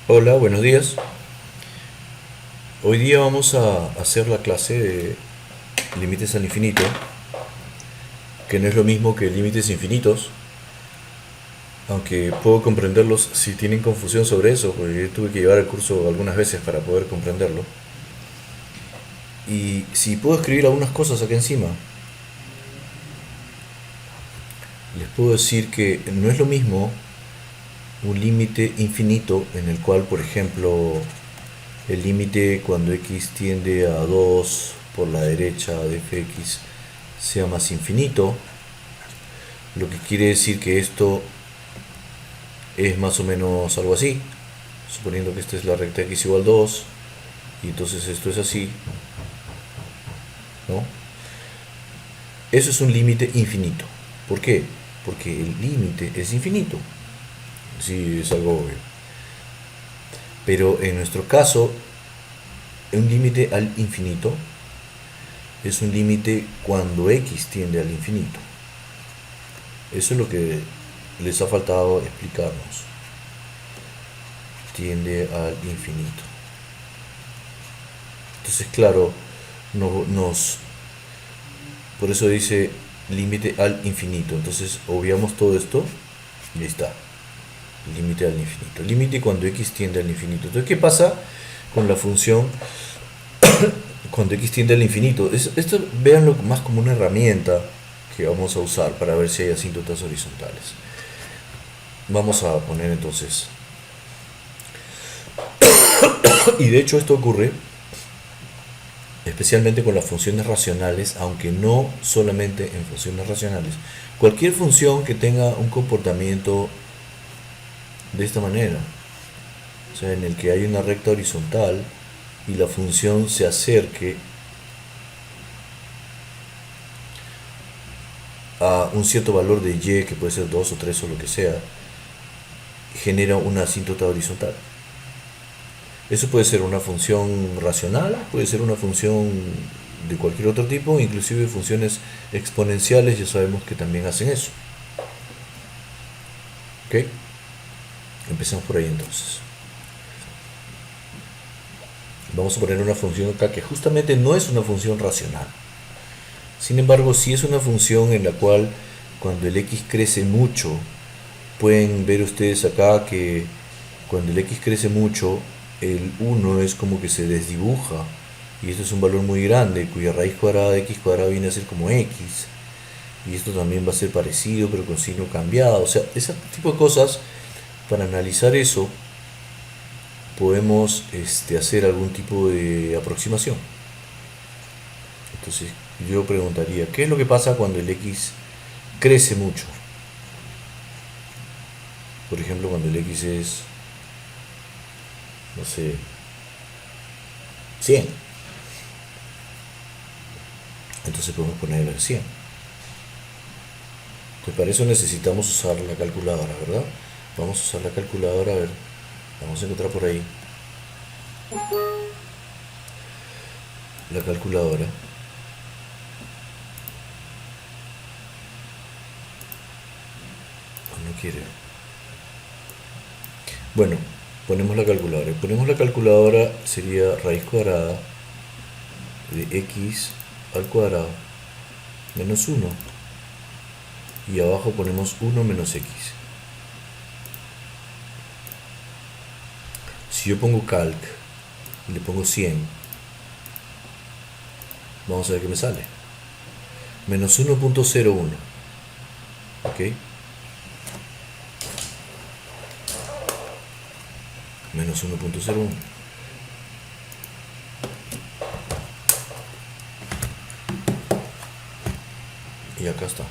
Hola, buenos días. Hoy día vamos a hacer la clase de límites al infinito, que no es lo mismo que límites infinitos, aunque puedo comprenderlos si tienen confusión sobre eso, porque yo tuve que llevar el curso algunas veces para poder comprenderlo. Y si puedo escribir algunas cosas acá encima, les puedo decir que no es lo mismo un límite infinito en el cual, por ejemplo, el límite cuando x tiende a 2 por la derecha de fx sea más infinito, lo que quiere decir que esto es más o menos algo así, suponiendo que esta es la recta x igual 2 y entonces esto es así, ¿no? Eso es un límite infinito. ¿Por qué? Porque el límite es infinito. Sí, es algo obvio. Pero en nuestro caso, un límite al infinito es un límite cuando x tiende al infinito. Eso es lo que les ha faltado explicarnos. Tiende al infinito. Entonces, claro, nos por eso dice límite al infinito. Entonces, obviamos todo esto y ahí está. Límite al infinito. Límite cuando x tiende al infinito. Entonces, ¿qué pasa con la función cuando x tiende al infinito? Esto véanlo más como una herramienta que vamos a usar para ver si hay asíntotas horizontales. Vamos a poner entonces. Y de hecho esto ocurre especialmente con las funciones racionales, aunque no solamente en funciones racionales. Cualquier función que tenga un comportamiento de esta manera, o sea, en el que hay una recta horizontal y la función se acerque a un cierto valor de y, que puede ser 2 o 3 o lo que sea, genera una asíntota horizontal. Eso puede ser una función racional, puede ser una función de cualquier otro tipo, inclusive funciones exponenciales ya sabemos que también hacen eso. ¿Ok? Empecemos por ahí entonces. Vamos a poner una función acá que justamente no es una función racional. Sin embargo, sí es una función en la cual cuando el x crece mucho, pueden ver ustedes acá que cuando el x crece mucho, el 1 es como que se desdibuja. Y esto es un valor muy grande, cuya raíz cuadrada de x cuadrado viene a ser como x. Y esto también va a ser parecido, pero con signo cambiado. O sea, ese tipo de cosas, para analizar eso, podemos hacer algún tipo de aproximación. Entonces yo preguntaría, ¿qué es lo que pasa cuando el x crece mucho? Por ejemplo, cuando el x es, no sé, 100. Entonces podemos poner 100. Pues para eso necesitamos usar la calculadora, ¿verdad? Vamos a usar la calculadora, a ver, vamos a encontrar por ahí la calculadora. No quiere. Bueno, ponemos la calculadora. Ponemos la calculadora, sería raíz cuadrada de x al cuadrado menos 1. Y abajo ponemos 1 menos x. Si yo pongo calc y le pongo 100, vamos a ver qué me sale. Menos 1.01. ¿Ok? Menos 1.01. Y acá está.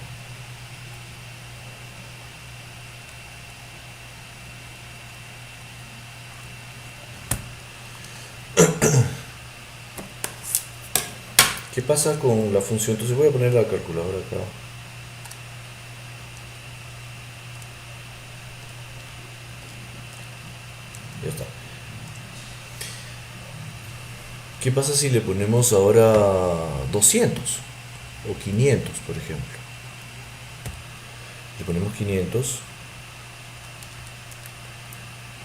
¿Qué pasa con la función? Entonces voy a poner la calculadora acá. Ya está. ¿Qué pasa si le ponemos ahora 200 o 500, por ejemplo? Le ponemos 500.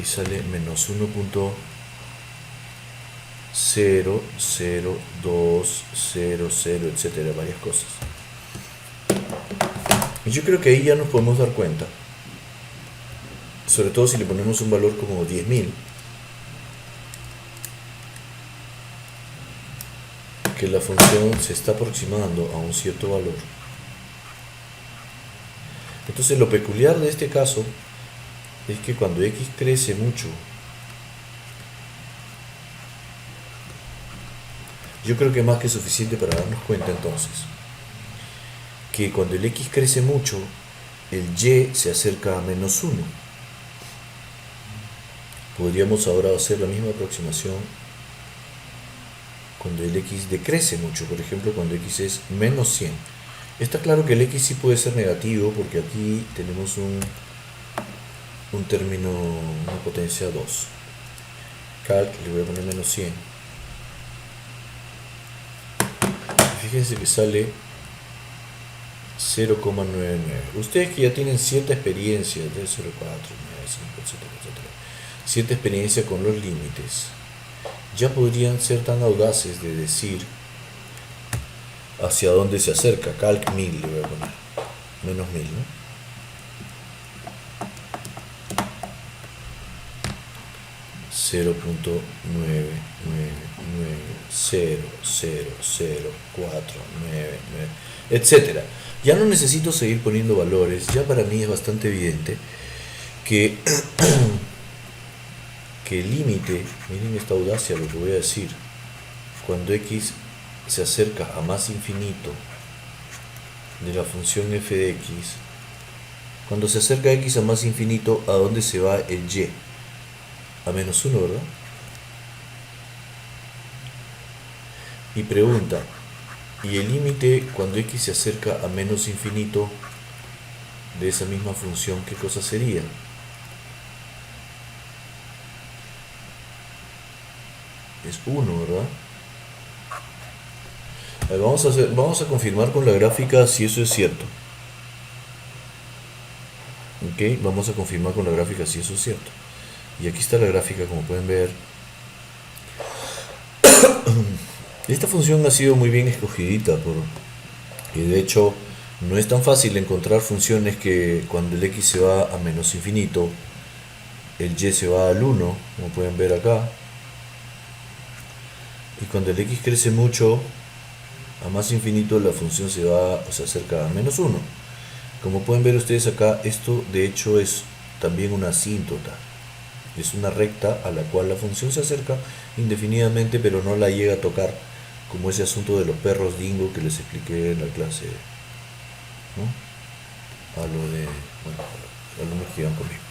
y sale menos 1.00200, etcétera, varias cosas. Y yo creo que ahí ya nos podemos dar cuenta, sobre todo si le ponemos un valor como 10.000, que la función se está aproximando a un cierto valor. Entonces lo peculiar de este caso es que cuando x crece mucho, yo creo que es más que suficiente para darnos cuenta entonces que cuando el x crece mucho, el y se acerca a menos 1. Podríamos ahora hacer la misma aproximación cuando el x decrece mucho, por ejemplo cuando x es menos 100. Está claro que el x sí puede ser negativo porque aquí tenemos un término, una potencia 2. Calc, le voy a poner menos 100. Fíjense que sale 0,99. Ustedes que ya tienen cierta experiencia, de 0,4, 9, 5, etcétera, etcétera, cierta experiencia con los límites, ya podrían ser tan audaces de decir hacia dónde se acerca. Calc 1000 le voy a poner, menos 1000, ¿no? 0.999000499, etcétera. Ya no necesito seguir poniendo valores. Ya para mí es bastante evidente que que el límite, miren esta audacia lo que voy a decir, cuando x se acerca a más infinito de la función f de x, cuando se acerca x a más infinito, ¿a dónde se va el y? A menos 1, ¿verdad? Y pregunta, ¿y el límite cuando x se acerca a menos infinito de esa misma función, qué cosa sería? Es 1, ¿verdad? Vamos a confirmar con la gráfica si eso es cierto. Ok, vamos a confirmar con la gráfica si eso es cierto. Y aquí está la gráfica, como pueden ver. Esta función ha sido muy bien escogidita, y de hecho no es tan fácil encontrar funciones que cuando el x se va a menos infinito, el y se va al 1, como pueden ver acá. Y cuando el x crece mucho, a más infinito, la función se va o se acerca a menos 1. Como pueden ver ustedes acá, esto de hecho es también una asíntota. Es una recta a la cual la función se acerca indefinidamente, pero no la llega a tocar, como ese asunto de los perros dingo que les expliqué en la clase, ¿no? A lo de, bueno, los alumnos que iban conmigo.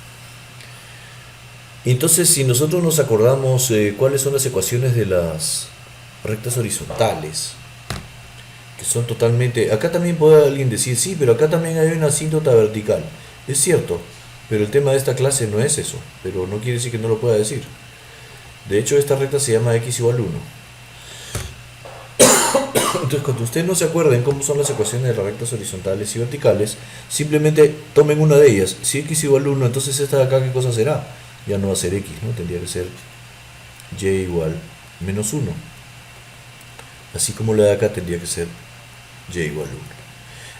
Entonces, si nosotros nos acordamos cuáles son las ecuaciones de las rectas horizontales, que son totalmente... Acá también puede alguien decir, sí, pero acá también hay una asíntota vertical. Es cierto, pero el tema de esta clase no es eso, pero no quiere decir que no lo pueda decir. De hecho, esta recta se llama x igual 1. Entonces, cuando ustedes no se acuerden cómo son las ecuaciones de las rectas horizontales y verticales, simplemente tomen una de ellas. Si x igual 1, entonces esta de acá, ¿qué cosa será? Ya no va a ser x, ¿no? Tendría que ser y igual menos 1. Así como la de acá tendría que ser y igual 1.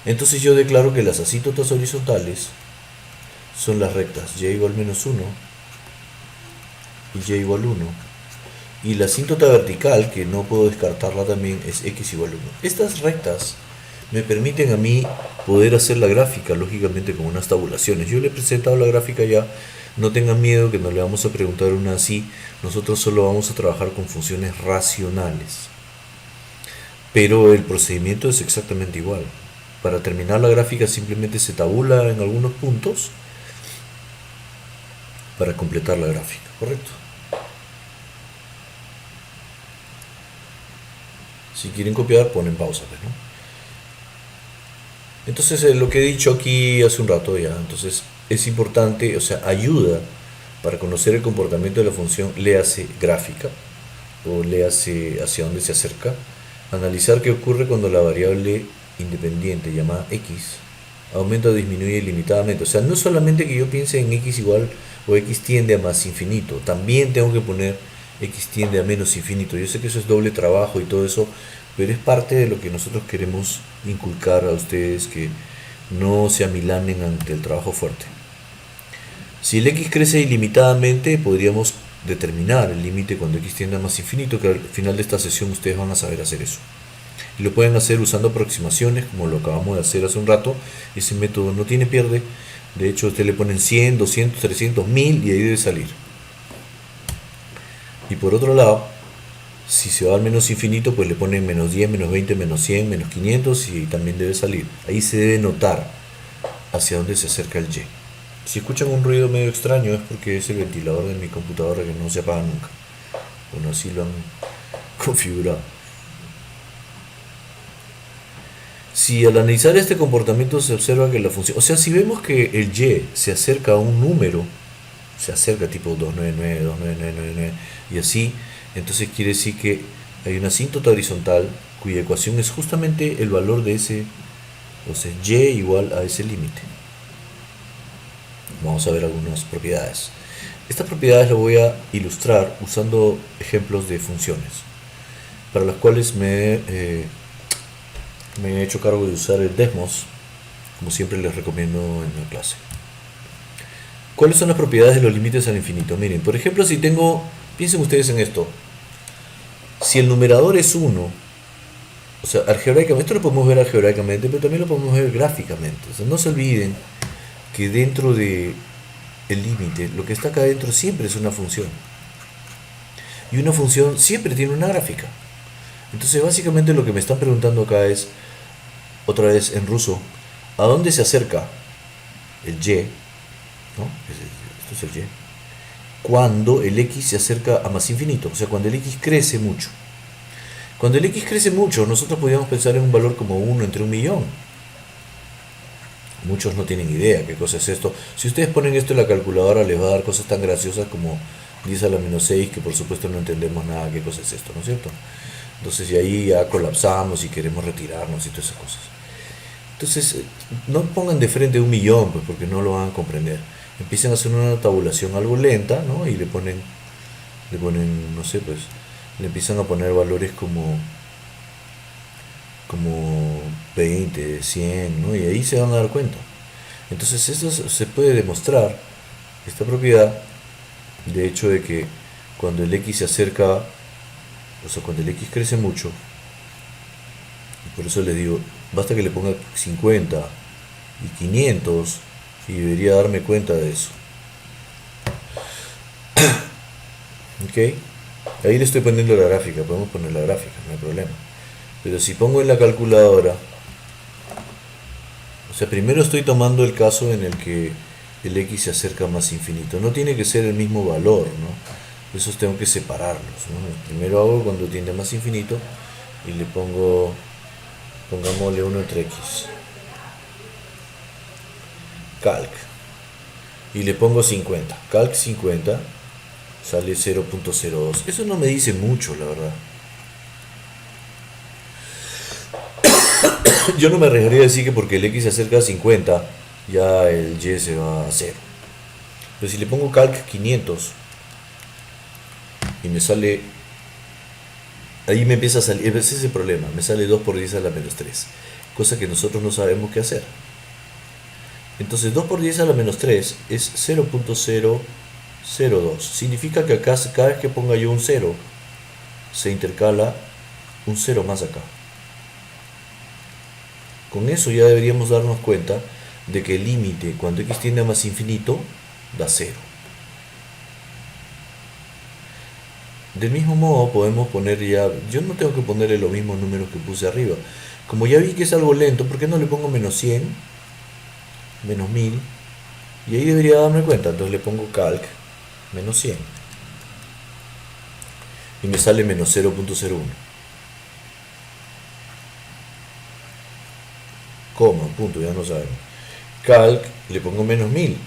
Entonces yo declaro que las asíntotas horizontales son las rectas y igual menos 1 y y igual 1. Y la asíntota vertical, que no puedo descartarla también, es x igual 1. Estas rectas me permiten a mí poder hacer la gráfica, lógicamente con unas tabulaciones. Yo le he presentado la gráfica ya. No tengan miedo que no le vamos a preguntar una así. Nosotros solo vamos a trabajar con funciones racionales. Pero el procedimiento es exactamente igual. Para terminar la gráfica simplemente se tabula en algunos puntos para completar la gráfica, ¿correcto? Si quieren copiar, ponen pausa, ¿no? Entonces, lo que he dicho aquí hace un rato ya, entonces es importante, o sea, ayuda para conocer el comportamiento de la función, léase gráfica, o léase hacia dónde se acerca, analizar qué ocurre cuando la variable independiente llamada x aumenta o disminuye ilimitadamente. O sea, no solamente que yo piense en x igual o x tiende a más infinito. También tengo que poner x tiende a menos infinito. Yo sé que eso es doble trabajo y todo eso, pero es parte de lo que nosotros queremos inculcar a ustedes, que no se amilanen ante el trabajo fuerte. Si el x crece ilimitadamente, podríamos determinar el límite cuando x tiende a más infinito, que al final de esta sesión ustedes van a saber hacer eso. Y lo pueden hacer usando aproximaciones, como lo acabamos de hacer hace un rato. Ese método no tiene pierde. De hecho, ustedes le ponen 100, 200, 300, 1000 y ahí debe salir. Y por otro lado, si se va al menos infinito, pues le ponen menos 10, menos 20, menos 100, menos 500 y también debe salir. Ahí se debe notar hacia dónde se acerca el y. Si escuchan un ruido medio extraño es porque es el ventilador de mi computadora que no se apaga nunca. Bueno, así lo han configurado. Si al analizar este comportamiento se observa que la función, o sea, si vemos que el y se acerca a un número, se acerca tipo 299, 29999 y así, entonces quiere decir que hay una asíntota horizontal cuya ecuación es justamente el valor de ese, o sea, y igual a ese límite. Vamos a ver algunas propiedades. Estas propiedades las voy a ilustrar usando ejemplos de funciones, para las cuales me he hecho cargo de usar el Desmos, como siempre les recomiendo en la clase. ¿Cuáles son las propiedades de los límites al infinito? Miren, por ejemplo, si tengo, piensen ustedes en esto, si el numerador es 1, o sea, algebraicamente, esto lo podemos ver algebraicamente, pero también lo podemos ver gráficamente. O sea, no se olviden que dentro de el límite, lo que está acá adentro siempre es una función. Y una función siempre tiene una gráfica. Entonces, básicamente lo que me están preguntando acá es, otra vez en ruso, ¿a dónde se acerca el y? ¿No? Esto es el y. Cuando el x se acerca a más infinito, o sea, cuando el x crece mucho. Cuando el x crece mucho, nosotros podríamos pensar en un valor como 1 entre 1.000.000. Muchos no tienen idea qué cosa es esto. Si ustedes ponen esto en la calculadora, les va a dar cosas tan graciosas como 10 a la menos 6, que por supuesto no entendemos nada qué cosa es esto, ¿no es cierto? Entonces, y ahí ya colapsamos y queremos retirarnos y todas esas cosas. Entonces, no pongan de frente 1.000.000, pues, porque no lo van a comprender. Empiecen a hacer una tabulación algo lenta, ¿no? Y le ponen, no sé, pues, le empiezan a poner valores como 20, 100, ¿no? Y ahí se van a dar cuenta. Entonces, esto se puede demostrar, esta propiedad, de hecho, de que cuando el x se acerca, o sea, cuando el x crece mucho, y por eso les digo, basta que le ponga 50 y 500 y debería darme cuenta de eso. Ok, ahí le estoy poniendo la gráfica, podemos poner la gráfica, no hay problema. Pero si pongo en la calculadora, o sea, primero estoy tomando el caso en el que el x se acerca más infinito. No tiene que ser el mismo valor, ¿no? Esos tengo que separarlos, ¿no? Primero hago cuando tiende a más infinito y le pongo, pongámosle 1 entre x, calc, y le pongo 50, calc 50, sale 0.02. Eso no me dice mucho, la verdad. Yo no me arriesgaría a decir que porque el x se acerca a 50, ya el y se va a 0. Pero si le pongo calc 500 y me sale, ahí me empieza a salir, ese es el problema, me sale 2 por 10 a la menos 3, cosa que nosotros no sabemos qué hacer. Entonces 2 por 10 a la menos 3 es 0.002. Significa que acá, cada vez que ponga yo un 0, se intercala un 0 más acá. Con eso ya deberíamos darnos cuenta de que el límite cuando x tiende a más infinito da 0. Del mismo modo podemos poner ya, yo no tengo que ponerle los mismos números que puse arriba. Como ya vi que es algo lento, ¿por qué no le pongo menos 100, menos 1000? Y ahí debería darme cuenta, entonces le pongo calc menos 100 y me sale menos 0.01. Coma, punto, ya no sabemos. Calc, le pongo menos 1000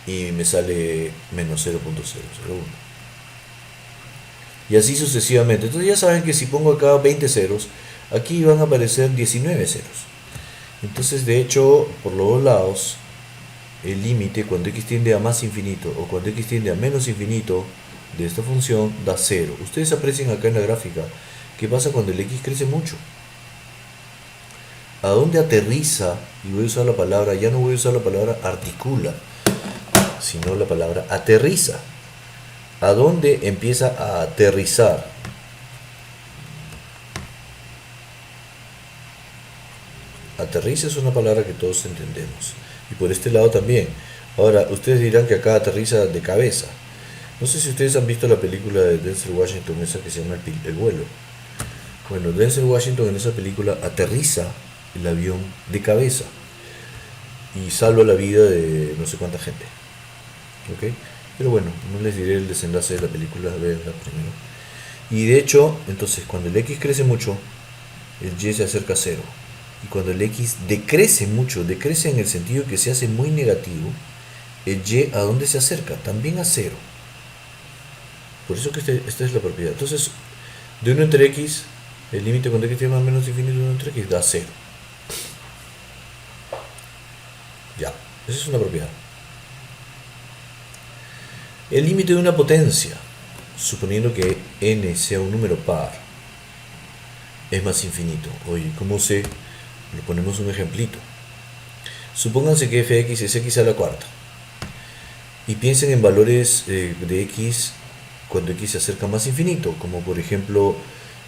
y me sale menos 0.001. Y así sucesivamente. Entonces ya saben que si pongo acá 20 ceros, aquí van a aparecer 19 ceros. Entonces, de hecho, por los dos lados el límite cuando x tiende a más infinito o cuando x tiende a menos infinito de esta función da 0. Ustedes aprecian acá en la gráfica qué pasa cuando el x crece mucho. ¿A dónde aterriza? Y voy a usar la palabra, ya no voy a usar la palabra articula, sino la palabra aterriza. ¿A dónde empieza a aterrizar? Aterriza es una palabra que todos entendemos. Y por este lado también. Ahora, ustedes dirán que acá aterriza de cabeza. No sé si ustedes han visto la película de Denzel Washington, esa que se llama El vuelo. Bueno, Denzel Washington en esa película aterriza el avión de cabeza y salva la vida de no sé cuánta gente. ¿Ok? Pero bueno, no les diré el desenlace de la película, veanla primero. Y de hecho, entonces, cuando el x crece mucho, el y se acerca a 0. Y cuando el x decrece mucho, decrece en el sentido que se hace muy negativo, el y ¿a dónde se acerca? También a 0. Por eso que esta es la propiedad. Entonces, de 1 entre x, el límite cuando x tiene más o menos infinito de 1 entre x da 0. Ya, esa es una propiedad. El límite de una potencia, suponiendo que n sea un número par, es más infinito. Oye, ¿cómo sé? Le ponemos un ejemplito. Supónganse que fx es x a la cuarta. Y piensen en valores de x cuando x se acerca más infinito, como por ejemplo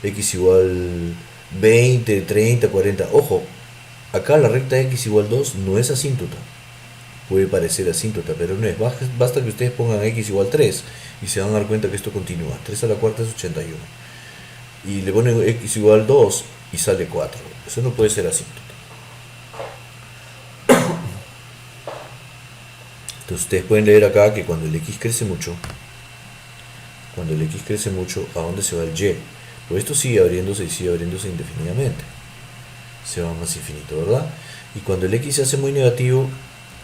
x igual 20, 30, 40. Ojo, acá la recta x igual 2 no es asíntota. Puede parecer asíntota, pero no es. Basta que ustedes pongan x igual 3 y se van a dar cuenta que esto continúa. 3 a la cuarta es 81. Y le ponen x igual 2 y sale 4. Eso no puede ser asíntota. Entonces ustedes pueden leer acá que cuando el x crece mucho, ¿a dónde se va el y? Pues esto sigue abriéndose y sigue abriéndose indefinidamente. Se va más infinito, ¿verdad? Y cuando el x se hace muy negativo,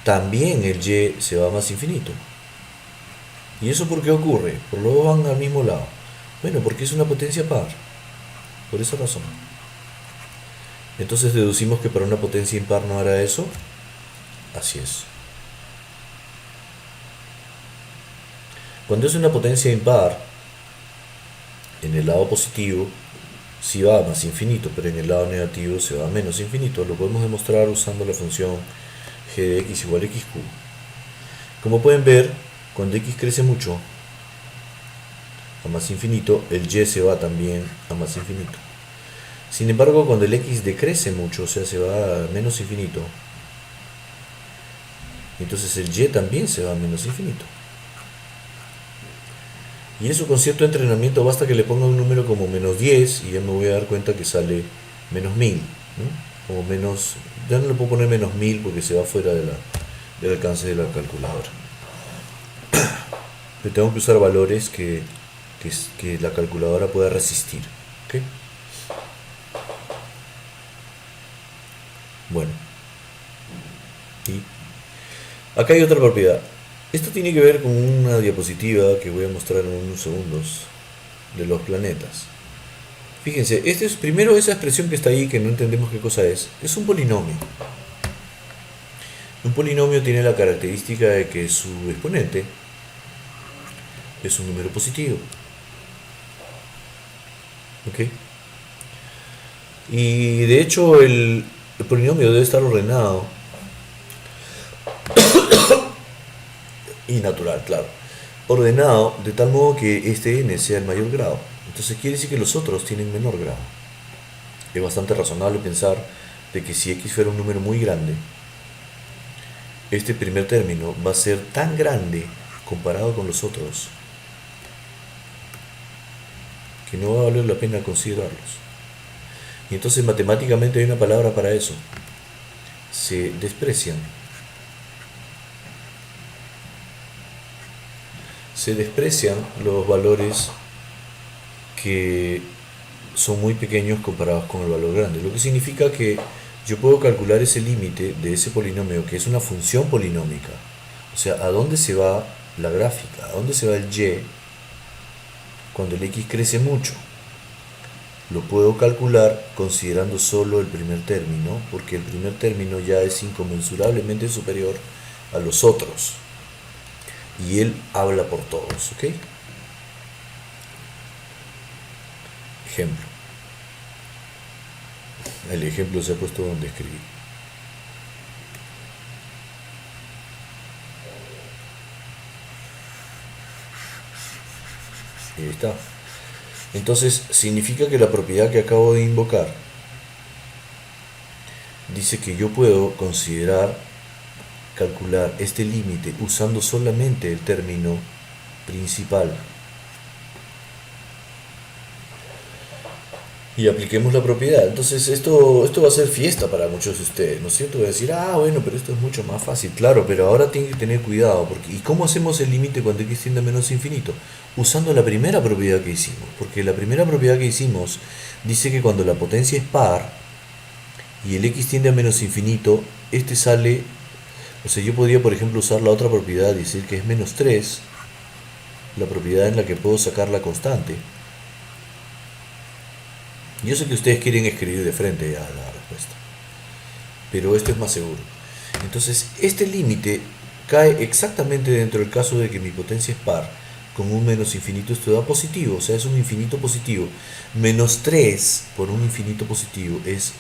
también el y se va más infinito. ¿Y eso por qué ocurre? Por lo dos van al mismo lado. Bueno, porque es una potencia par. Por esa razón. Entonces deducimos que para una potencia impar no hará eso. Así es. Cuando es una potencia impar, en el lado positivo sí va a más infinito, pero en el lado negativo se va a menos infinito. Lo podemos demostrar usando la función g de x igual a x cubo. Como pueden ver, cuando x crece mucho a más infinito, el y se va también a más infinito. Sin embargo, cuando el x decrece mucho, o sea, se va a menos infinito, entonces el y también se va a menos infinito. Y eso con cierto entrenamiento basta que le ponga un número como menos 10 y ya me voy a dar cuenta que sale menos 1000, ¿no? O menos, ya no le puedo poner menos 1000 porque se va fuera del alcance de la calculadora. Pero tengo que usar valores que la calculadora pueda resistir. ¿Okay? Bueno. Y acá hay otra propiedad. Esto tiene que ver con una diapositiva que voy a mostrar en unos segundos de los planetas. Fíjense, primero esa expresión que está ahí, que no entendemos qué cosa es un polinomio. Un polinomio tiene la característica de que su exponente es un número positivo. ¿Ok? Y de hecho el polinomio debe estar ordenado y natural, claro. Ordenado de tal modo que este n sea el mayor grado. Entonces quiere decir que los otros tienen menor grado. Es bastante razonable pensar de que si x fuera un número muy grande, este primer término va a ser tan grande comparado con los otros que no va a valer la pena considerarlos. Y entonces matemáticamente hay una palabra para eso. Se desprecian. Se desprecian los valores que son muy pequeños comparados con el valor grande, lo que significa que yo puedo calcular ese límite de ese polinomio, que es una función polinómica, o sea, a dónde se va la gráfica, a dónde se va el y cuando el x crece mucho. Lo puedo calcular considerando solo el primer término, porque el primer término ya es inconmensurablemente superior a los otros. Y Él habla por todos, ¿ok? Ejemplo. El ejemplo se ha puesto donde escribí. Y ahí está. Entonces, significa que la propiedad que acabo de invocar dice que yo puedo calcular este límite usando solamente el término principal. Y apliquemos la propiedad. Entonces esto va a ser fiesta para muchos de ustedes, ¿no es cierto? Voy a decir, bueno, pero esto es mucho más fácil. Claro, pero ahora tienen que tener cuidado. Porque, ¿y cómo hacemos el límite cuando x tiende a menos infinito? Usando la primera propiedad que hicimos. Porque la primera propiedad que hicimos dice que cuando la potencia es par y el x tiende a menos infinito, este sale... O sea, yo podría, por ejemplo, usar la otra propiedad y decir que es menos 3, la propiedad en la que puedo sacar la constante. Yo sé que ustedes quieren escribir de frente ya la respuesta, pero esto es más seguro. Entonces, este límite cae exactamente dentro del caso de que mi potencia es par. Con un menos infinito esto da positivo, o sea, es un infinito positivo. Menos 3 por un infinito positivo es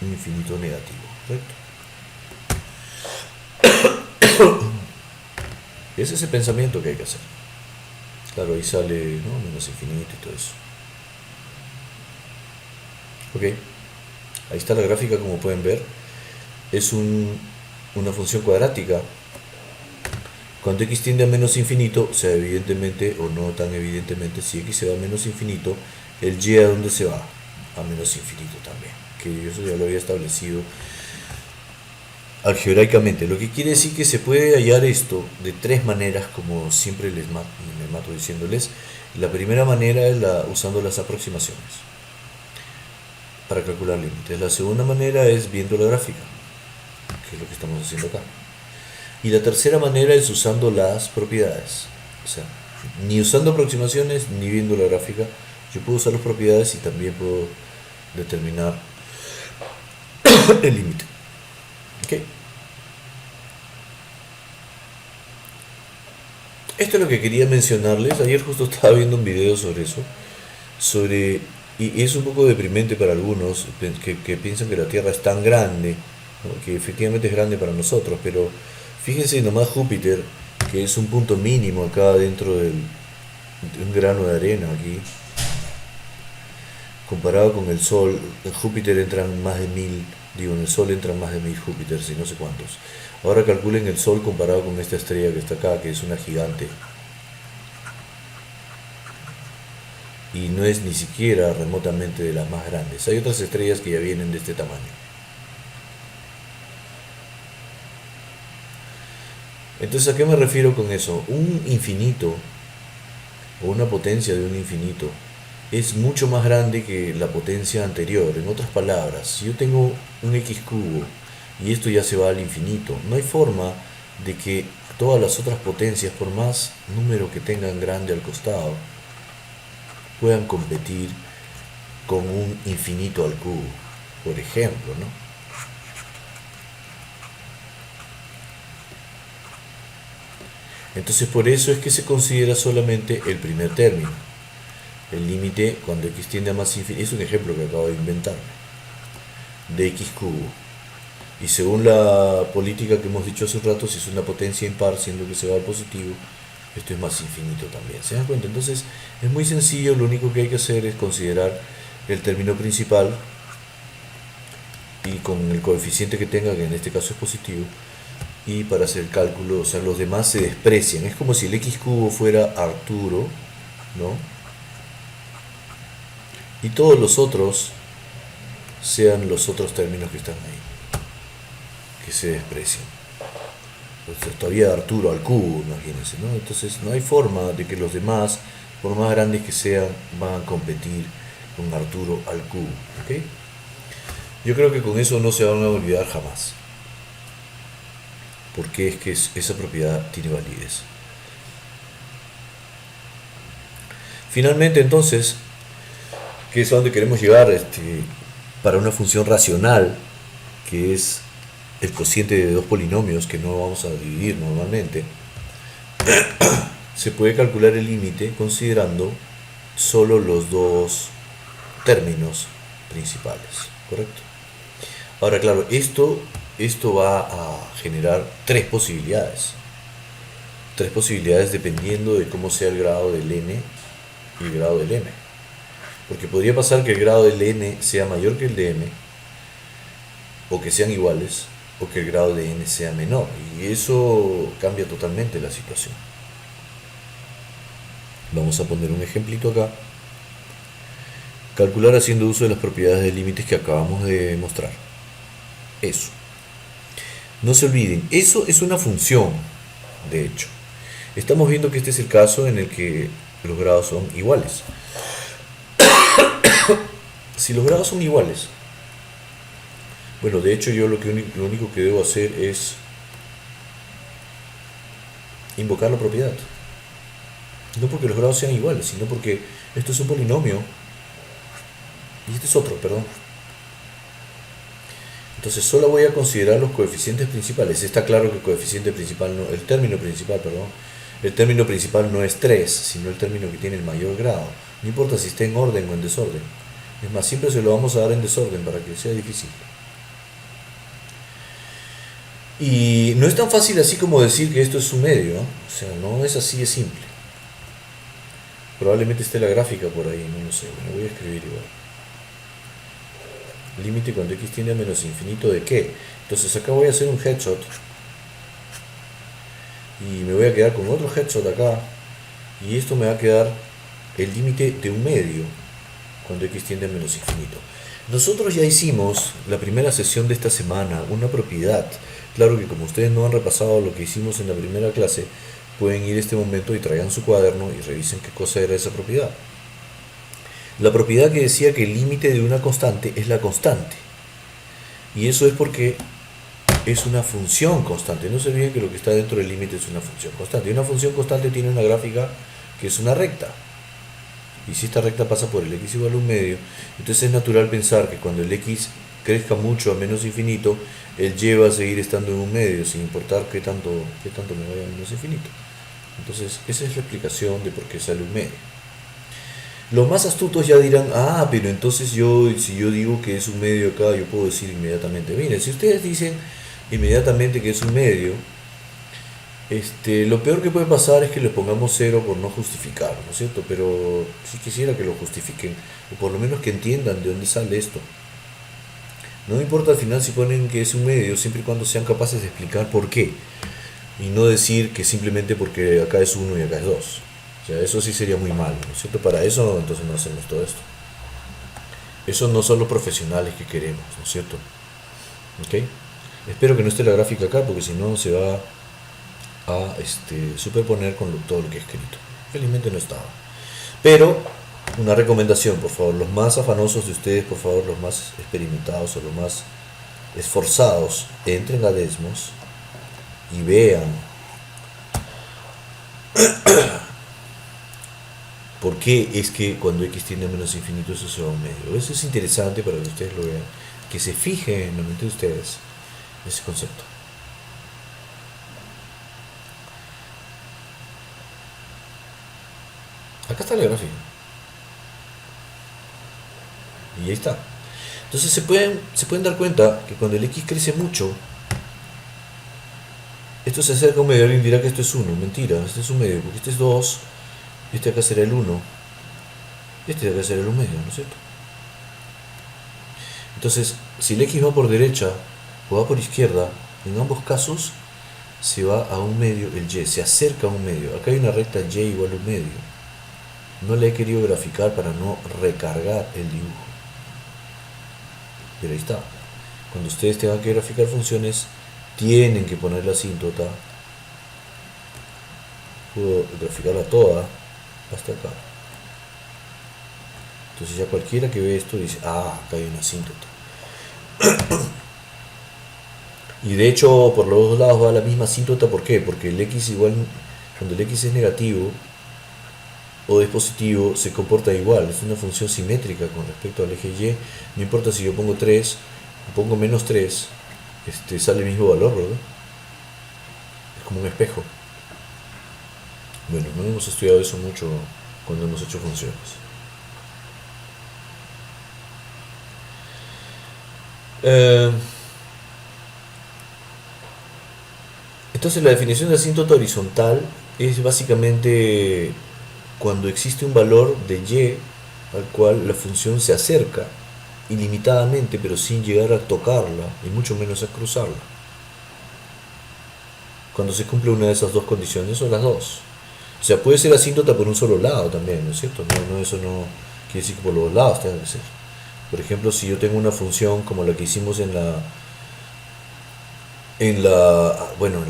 un infinito negativo, ¿correcto? Es ese pensamiento que hay que hacer. Claro, ahí sale, ¿no?, menos infinito y todo eso. Ok, ahí está la gráfica, como pueden ver. Es una función cuadrática. Cuando x tiende a menos infinito, o sea, evidentemente o no tan evidentemente, si x se va a menos infinito, el y a dónde se va, a menos infinito también, que eso ya lo había establecido algebraicamente, lo que quiere decir que se puede hallar esto de tres maneras, como siempre me mato diciéndoles. La primera manera es usando las aproximaciones para calcular límites. La segunda manera es viendo la gráfica, que es lo que estamos haciendo acá. Y la tercera manera es usando las propiedades. O sea, ni usando aproximaciones ni viendo la gráfica. Yo puedo usar las propiedades y también puedo determinar el límite. ¿Ok? Esto es lo que quería mencionarles. Ayer justo estaba viendo un video sobre eso. Y es un poco deprimente para algunos que piensan que la Tierra es tan grande, ¿no?, que efectivamente es grande para nosotros, pero fíjense nomás Júpiter, que es un punto mínimo acá dentro de un grano de arena aquí, comparado con el Sol. En Júpiter entran más de 1000, en el Sol entran más de 1000 Júpiters y no sé cuántos. Ahora calculen el Sol comparado con esta estrella que está acá, que es una gigante. Y no es ni siquiera remotamente de las más grandes. Hay otras estrellas que ya vienen de este tamaño. Entonces, ¿a qué me refiero con eso? Un infinito, o una potencia de un infinito, es mucho más grande que la potencia anterior. En otras palabras, si yo tengo un x cubo y esto ya se va al infinito, no hay forma de que todas las otras potencias, por más número que tengan grande al costado, puedan competir con un infinito al cubo, por ejemplo, ¿no? Entonces, por eso es que se considera solamente el primer término. El límite cuando x tiende a más infinito, es un ejemplo que acabo de inventar, de x cubo. Y según la política que hemos dicho hace un rato, si es una potencia impar, siendo que se va al positivo, esto es más infinito también. ¿Se dan cuenta? Entonces es muy sencillo, lo único que hay que hacer es considerar el término principal y con el coeficiente que tenga, que en este caso es positivo, y para hacer el cálculo, o sea, los demás se desprecian. Es como si el x cubo fuera Arturo, ¿no?, y todos los otros sean los otros términos que están ahí, que se desprecian. Entonces, todavía Arturo al cubo, imagínense, ¿no? Entonces no hay forma de que los demás, por más grandes que sean, van a competir con Arturo al cubo, ¿ok? Yo creo que con eso no se van a olvidar jamás, porque es que esa propiedad tiene validez. Finalmente, entonces, que es a donde queremos llegar, para una función racional, que es el cociente de dos polinomios que no vamos a dividir normalmente, se puede calcular el límite considerando solo los dos términos principales, ¿correcto? Ahora, claro, esto va a generar tres posibilidades dependiendo de cómo sea el grado del n y el grado del m. Porque podría pasar que el grado del n sea mayor que el de m, o que sean iguales, o que el grado de n sea menor. Y eso cambia totalmente la situación. Vamos a poner un ejemplito acá. Calcular haciendo uso de las propiedades de límites que acabamos de mostrar. Eso. No se olviden, eso es una función, de hecho. Estamos viendo que este es el caso en el que los grados son iguales. Si los grados son iguales, bueno, de hecho yo lo único que debo hacer es invocar la propiedad. No porque los grados sean iguales, sino porque esto es un polinomio y este es otro, perdón. Entonces solo voy a considerar los coeficientes principales. Está claro que el coeficiente principal no, el término principal no es 3, sino el término que tiene el mayor grado. No importa si está en orden o en desorden. Es más, siempre se lo vamos a dar en desorden para que sea difícil. Y no es tan fácil así como decir que esto es un medio, ¿no? O sea, no es así de simple. Probablemente esté la gráfica por ahí, no lo sé. Bueno, voy a escribir igual. Límite cuando x tiende a menos infinito de qué. Entonces acá voy a hacer un headshot. Y me voy a quedar con otro headshot acá. Y esto me va a quedar el límite de un medio cuando x tiende a menos infinito. Nosotros ya hicimos la primera sesión de esta semana, una propiedad. Claro que como ustedes no han repasado lo que hicimos en la primera clase, pueden ir a este momento y traigan su cuaderno y revisen qué cosa era esa propiedad. La propiedad que decía que el límite de una constante es la constante. Y eso es porque es una función constante. No se olviden que lo que está dentro del límite es una función constante. Y una función constante tiene una gráfica que es una recta. Y si esta recta pasa por el x igual a un medio, entonces es natural pensar que cuando el x crezca mucho a menos infinito, el y va a seguir estando en un medio, sin importar qué tanto me vaya a menos infinito. Entonces esa es la explicación de por qué sale un medio. Los más astutos ya dirán, pero entonces si yo digo que es un medio acá, yo puedo decir inmediatamente, miren, si ustedes dicen inmediatamente que es un medio, lo peor que puede pasar es que le pongamos 0 por no justificar, ¿no es cierto? Pero si quisiera que lo justifiquen, o por lo menos que entiendan de dónde sale esto. No importa al final si ponen que es un medio, siempre y cuando sean capaces de explicar por qué. Y no decir que simplemente porque acá es 1 y acá es 2. O sea, eso sí sería muy malo, ¿no es cierto? Para eso entonces no hacemos todo esto. Esos no son los profesionales que queremos, ¿no es cierto? ¿Ok? Espero que no esté la gráfica acá, porque si no se va a superponer con todo lo que he escrito. Felizmente no estaba. Pero, una recomendación, por favor, los más afanosos de ustedes, por favor, los más experimentados o los más esforzados, entren a Desmos y vean por qué es que cuando x tiende a menos infinito eso se va a un medio. Eso es interesante para que ustedes lo vean, que se fijen en la mente de ustedes ese concepto. Acá está la gráfica. Y ahí está. Entonces se pueden dar cuenta que cuando el x crece mucho, esto se acerca a un medio. Alguien dirá que esto es 1. Mentira, este es un medio, porque este es 2, este acá será el 1, este de acá será el 1 medio, ¿no es cierto? Entonces, si el x va por derecha o va por izquierda, en ambos casos se va a un medio el y, se acerca a un medio. Acá hay una recta y igual a un medio. No le he querido graficar para no recargar el dibujo. Pero ahí está. Cuando ustedes tengan que graficar funciones, tienen que poner la asíntota. Puedo graficarla toda hasta acá. Entonces ya cualquiera que ve esto dice, acá hay una asíntota. Y de hecho por los dos lados va la misma asíntota. ¿Por qué? Porque el x igual, cuando el x es negativo o es positivo, se comporta igual. Es una función simétrica con respecto al eje y. No importa si yo pongo 3 o pongo menos 3, sale el mismo valor, ¿verdad? Es como un espejo. Bueno, no hemos estudiado eso mucho cuando hemos hecho funciones. Eh, entonces la definición de asíntota horizontal es básicamente cuando existe un valor de y al cual la función se acerca ilimitadamente pero sin llegar a tocarla y mucho menos a cruzarla. Cuando se cumple una de esas dos condiciones o las dos. O sea, puede ser asíntota por un solo lado también, ¿no es cierto? Eso no quiere decir que por los dos lados tenga que ser. Por ejemplo, si yo tengo una función como la que hicimos en la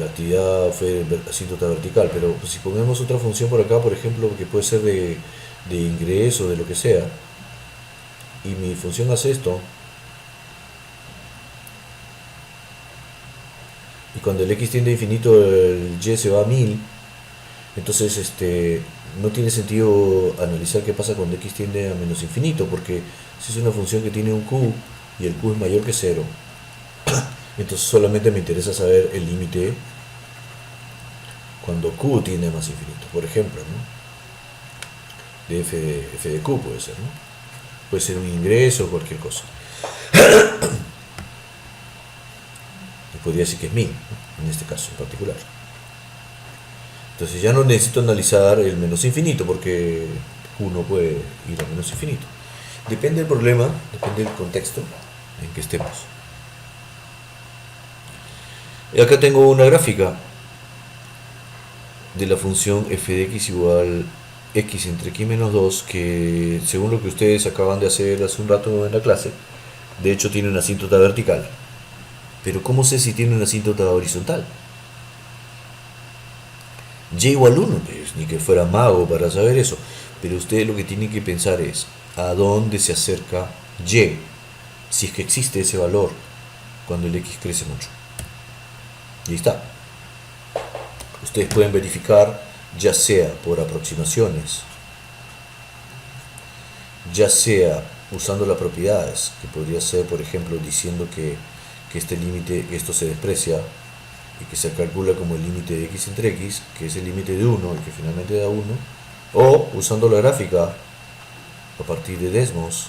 actividad fue asíntota vertical, pero pues, si ponemos otra función por acá, por ejemplo, que puede ser de ingreso, de lo que sea, y mi función hace esto, y cuando el x tiende a infinito el y se va a 1000, entonces no tiene sentido analizar qué pasa cuando x tiende a menos infinito, porque si es una función que tiene un q y el q es mayor que 0, entonces solamente me interesa saber el límite cuando q tiende a más infinito, por ejemplo, ¿no? De f de q puede ser, ¿no? Puede ser un ingreso o cualquier cosa. Y podría decir que es 1000, ¿no? En este caso en particular. Entonces ya no necesito analizar el menos infinito porque q no puede ir a menos infinito. Depende del problema, depende del contexto en que estemos. Y acá tengo una gráfica de la función f de x igual x entre x menos 2, que según lo que ustedes acaban de hacer hace un rato en la clase, de hecho tiene una asíntota vertical. Pero ¿cómo sé si tiene una asíntota horizontal? Y igual 1, pues, ni que fuera mago para saber eso. Pero ustedes lo que tienen que pensar es a dónde se acerca y, si es que existe ese valor cuando el x crece mucho. Y ahí está. Ustedes pueden verificar, ya sea por aproximaciones, ya sea usando las propiedades, que podría ser, por ejemplo, diciendo que este límite, esto se desprecia y que se calcula como el límite de x entre x, que es el límite de 1 y que finalmente da 1, o usando la gráfica a partir de Desmos.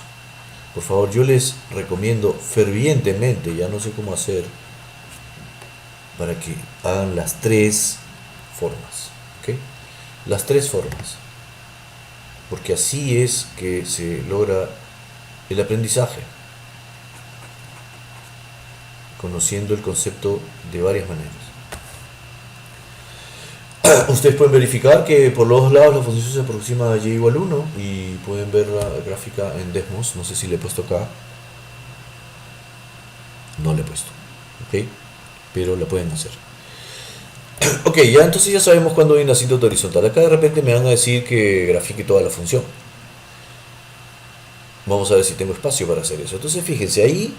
Por favor, yo les recomiendo fervientemente, ya no sé cómo hacer, para que hagan las tres formas, ¿ok? Las tres formas, porque así es que se logra el aprendizaje, conociendo el concepto de varias maneras. Ustedes pueden verificar que por los dos lados la función se aproxima a y igual 1 y pueden ver la gráfica en Desmos. No sé si le he puesto acá, no le he puesto, ¿ok? Pero la pueden hacer. Ok, ya entonces ya sabemos cuándo hay una asíntota horizontal. Acá de repente me van a decir que grafique toda la función. Vamos a ver si tengo espacio para hacer eso. Entonces fíjense, ahí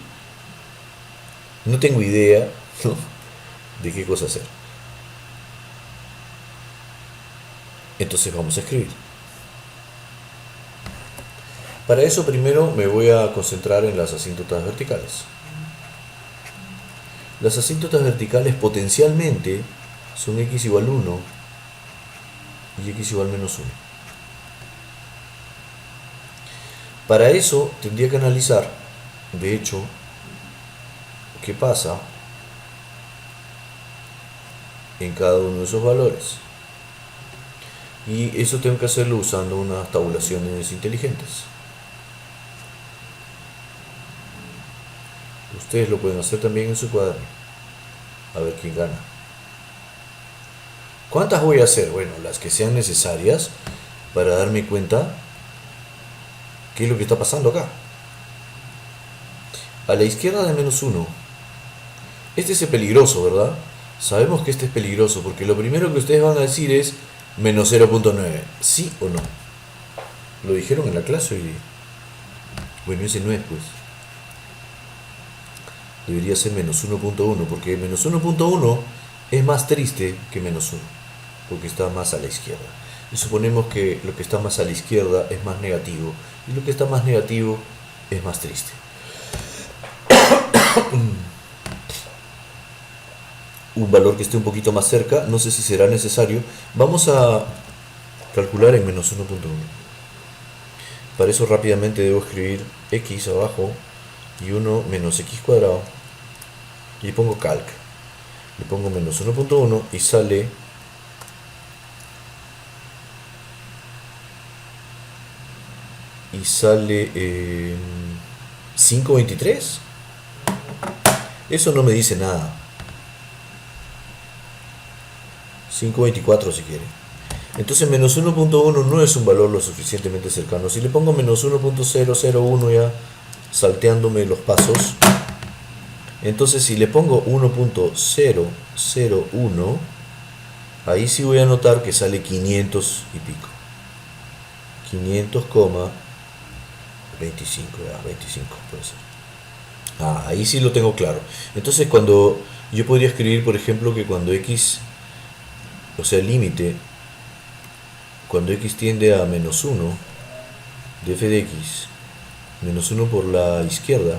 no tengo idea, ¿no?, de qué cosa hacer. Entonces vamos a escribir. Para eso primero me voy a concentrar en las asíntotas verticales. Las asíntotas verticales potencialmente son x igual 1 y x igual menos 1. Para eso tendría que analizar, de hecho, qué pasa en cada uno de esos valores. Y eso tengo que hacerlo usando unas tabulaciones inteligentes. Ustedes lo pueden hacer también en su cuaderno. A ver quién gana. ¿Cuántas voy a hacer? Bueno, las que sean necesarias para darme cuenta qué es lo que está pasando acá. A la izquierda de menos 1. Este es el peligroso, ¿verdad? Sabemos que este es peligroso porque lo primero que ustedes van a decir es menos 0.9. ¿Sí o no? Lo dijeron en la clase y... Bueno, ese no es, pues. Debería ser menos 1.1 porque menos 1.1 es más triste que menos 1 porque está más a la izquierda. Y suponemos que lo que está más a la izquierda es más negativo y lo que está más negativo es más triste. un valor que esté un poquito más cerca, no sé si será necesario. Vamos a calcular en menos 1.1. Para eso rápidamente debo escribir x abajo y 1 menos x cuadrado y pongo calc. Le pongo menos 1.1 y sale y sale 5.23. Eso no me dice nada. 5.24 si quiere. Entonces menos 1.1 no es un valor lo suficientemente cercano. Si le pongo menos 1.001 ya salteándome los pasos, entonces si le pongo 1.001, ahí sí voy a notar que sale 500 y pico. 500,25, ya, 25 puede ser. Ahí sí lo tengo claro. Entonces cuando yo podría escribir, por ejemplo, que cuando x, o sea, el límite, cuando x tiende a menos 1 de f de x, menos 1 por la izquierda,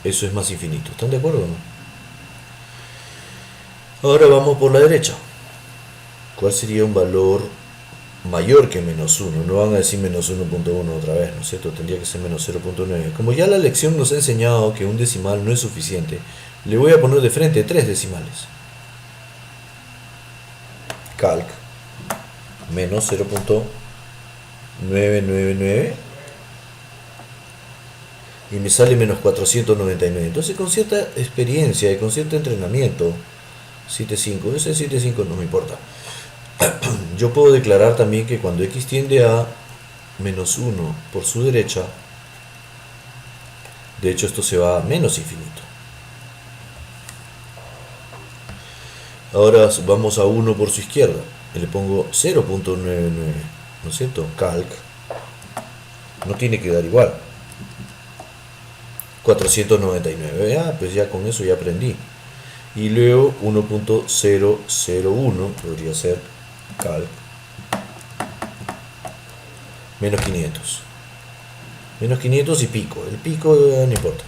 eso es más infinito. ¿Están de acuerdo o no? Ahora vamos por la derecha. ¿Cuál sería un valor mayor que menos 1? No van a decir menos 1.1 otra vez, ¿no es cierto? Tendría que ser menos 0.9. Como ya la lección nos ha enseñado que un decimal no es suficiente, le voy a poner de frente 3 decimales. Calc menos 0.999 y me sale menos 499. Entonces con cierta experiencia y con cierto entrenamiento, 7.5, ese 7.5 no me importa. Yo puedo declarar también que cuando x tiende a menos 1 por su derecha, de hecho esto se va a menos infinito. Ahora vamos a 1 por su izquierda. Le pongo 0.99, ¿no es cierto? Calc. No tiene que dar igual. 499. Pues ya con eso ya aprendí. Y luego 1.001 podría ser calc. Menos 500. Menos 500 y pico. El pico no importa.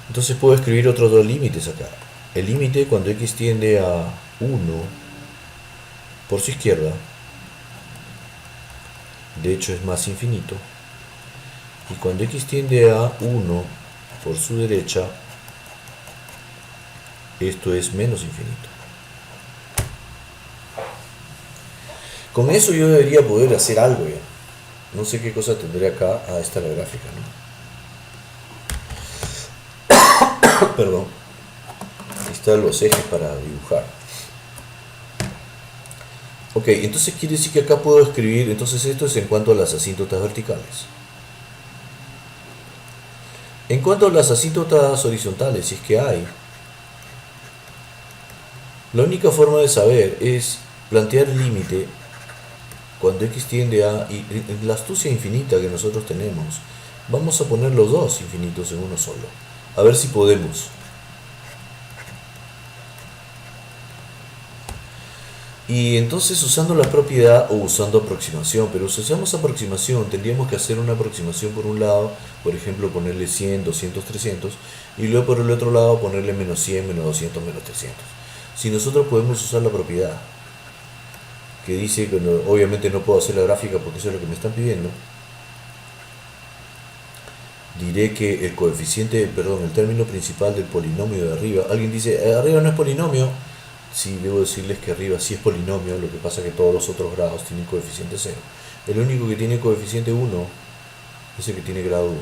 Entonces puedo escribir otros dos límites acá. El límite cuando x tiende a 1 por su izquierda, de hecho es más infinito, y cuando x tiende a 1 por su derecha, esto es menos infinito. Con eso yo debería poder hacer algo ya. No sé qué cosa tendré acá. Esta es la gráfica, ¿no? Perdón. Ahí están los ejes para dibujar. Ok, entonces quiere decir que acá puedo escribir, entonces esto es en cuanto a las asíntotas verticales. En cuanto a las asíntotas horizontales, si es que hay, la única forma de saber es plantear el límite cuando x tiende a, y en la astucia infinita que nosotros tenemos, vamos a poner los dos infinitos en uno solo. A ver si podemos. Y entonces usando la propiedad o usando aproximación, pero si usamos aproximación tendríamos que hacer una aproximación por un lado, por ejemplo ponerle 100, 200, 300, y luego por el otro lado ponerle menos 100, menos 200, menos 300. Si nosotros podemos usar la propiedad, que dice que no, obviamente no puedo hacer la gráfica porque eso es lo que me están pidiendo, diré que el coeficiente, perdón, el término principal del polinomio de arriba, alguien dice, arriba no es polinomio. Sí, debo decirles que arriba sí es polinomio, lo que pasa es que todos los otros grados tienen coeficiente 0. El único que tiene coeficiente 1 es el que tiene grado 1.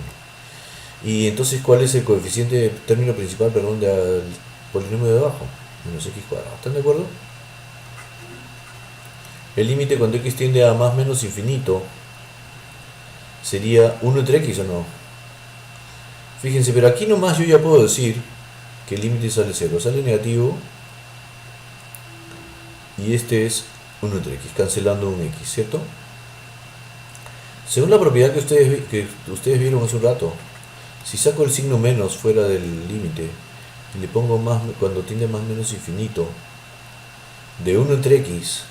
Y entonces, ¿cuál es el coeficiente término principal, perdón, del polinomio de abajo? Menos x cuadrado. ¿Están de acuerdo? El límite cuando x tiende a más menos infinito sería 1 entre x, ¿o no? Fíjense, pero aquí nomás yo ya puedo decir que el límite sale 0, sale negativo. Y este es 1 entre x, cancelando un x, ¿cierto? Según la propiedad que ustedes vieron hace un rato, si saco el signo menos fuera del límite y le pongo más cuando tiende a más menos infinito de 1 entre x,